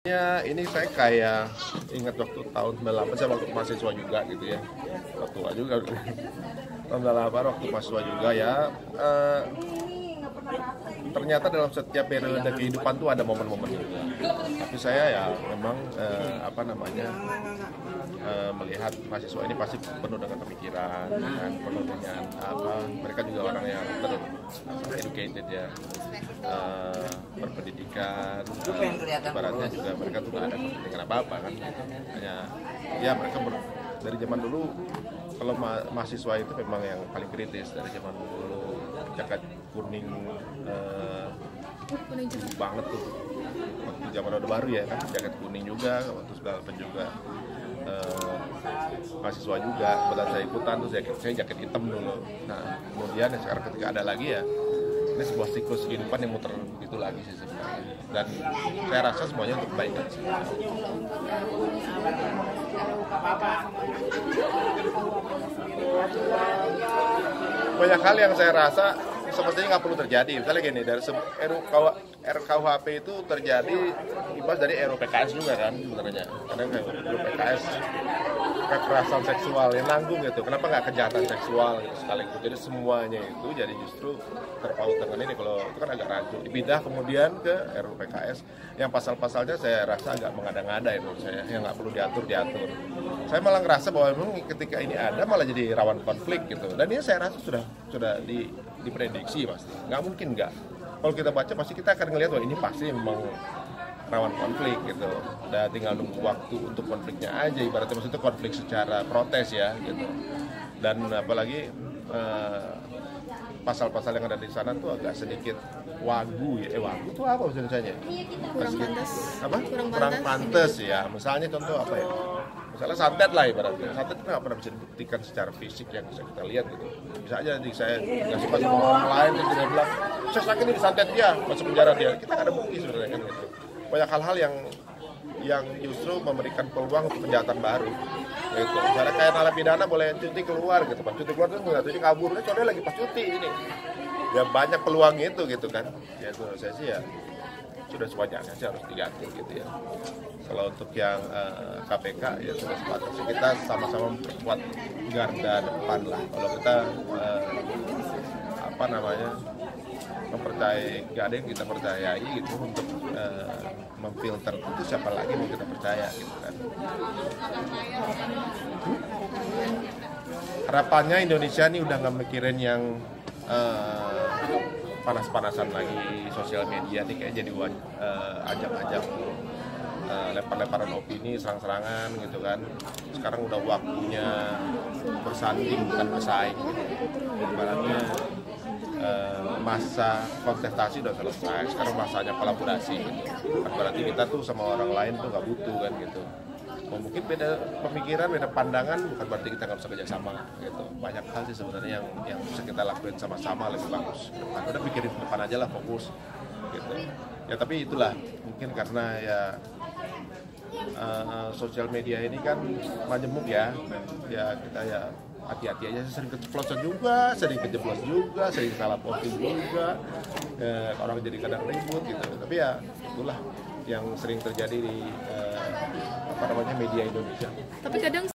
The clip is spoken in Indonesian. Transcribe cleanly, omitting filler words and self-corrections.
Ya, ini saya kayak ingat waktu tahun 98, saya waktu mahasiswa juga gitu ya. Tua juga. Tahun 98 waktu mahasiswa juga ya. Ternyata dalam setiap periode kehidupan tuh ada momen-momen juga. Tapi saya ya memang melihat mahasiswa ini pasti penuh dengan pemikiran, kan, penuh dengan mereka juga orang yang educated ya, berpendidikan, ibaratnya juga mereka tuh nggak ada kepentingan apa-apa kan, hanya ya mereka dari zaman dulu kalau mahasiswa itu memang yang paling kritis dari zaman dulu, jaket kuning banget tuh waktu zaman Orde Baru ya kan, jaket kuning juga waktu segala juga mahasiswa juga, kebetulan saya ikutan tuh saya jaket hitam dulu. Nah kemudian sekarang ketika ada lagi ya, ini sebuah siklus kehidupan yang muter begitu lagi sih sebenarnya, dan saya rasa semuanya untuk kebaikan sih. Banyak hal yang saya rasa semestinya nggak perlu terjadi. Misalnya gini, dari RKUHP itu terjadi imbas dari RUU PKS juga kan sebenarnya. Karena RUU PKS kekerasan seksual yang nanggung gitu. Kenapa nggak kejahatan seksual gitu sekaligus? Jadi semuanya itu jadi justru terpaut dengan ini. Kalau itu kan agak rancu. Dipindah kemudian ke RUU PKS yang pasal-pasalnya saya rasa agak mengada-ngada ya menurut saya, yang nggak perlu diatur. Saya malah ngerasa bahwa memang ketika ini ada malah jadi rawan konflik gitu. Dan ini saya rasa sudah diprediksi pasti. Nggak mungkin nggak. Kalau kita baca pasti kita akan ngelihat bahwa ini pasti memang rawan konflik gitu. Udah tinggal nunggu waktu untuk konfliknya aja, ibaratnya maksudnya konflik secara protes ya gitu. Dan apalagi pasal-pasal yang ada di sana tuh agak sedikit wagu ya. Wagu tuh apa maksudnya? Kurang pantas ya. Misalnya contoh apa ya? Misalnya santet lah ibaratnya. Santet nggak pernah bisa dibuktikan secara fisik yang bisa kita lihat gitu. Bisa aja nanti saya nggak suka sama orang lain terus dia bilang, saya sakit ini disantet dia, masuk penjara dia. Kita nggak ada bukti sebenarnya kan gitu. Banyak hal-hal yang justru memberikan peluang untuk kejahatan baru. Gitu. Misalnya kayak narapidana boleh cuti keluar gitu, pas cuti keluar tuh nggak cuti kabur, contohnya lagi pas cuti ini. Ya banyak peluang itu gitu kan. Ya itu saya sih ya sudah sewajarnya sih harus diganti gitu ya. Kalau untuk yang KPK ya sudah sepatasnya kita sama-sama memperkuat garda depan lah. Kalau kita mempercayai, gak ada yang kita percayai gitu untuk memfilter itu siapa lagi mau kita percaya gitu kan. Harapannya Indonesia nih udah nggak mikirin yang panas-panasan lagi sosial media nih, kayak jadi ajang-ajang lempar-lemparan opini, serang-serangan gitu kan. Sekarang udah waktunya bersanding bukan bersaing. Ibaratnya masa kontestasi udah selesai, sekarang masanya kolaborasi gitu. Berarti kita tuh sama orang lain tuh nggak butuh kan gitu. Mungkin beda pemikiran, beda pandangan, bukan berarti kita nggak bisa kerjasama gitu. Banyak hal sih sebenarnya yang bisa kita lakuin sama-sama lebih bagus. Udah pikirin ke depan aja lah, fokus gitu. Ya tapi itulah mungkin karena ya sosial media ini kan majemuk ya kita ya hati-hati aja, sering keceplosan juga, sering kejeblos juga, sering salah posting juga, orang jadi kadang ribut gitu. Tapi ya itulah yang sering terjadi di media Indonesia. Tapi kadang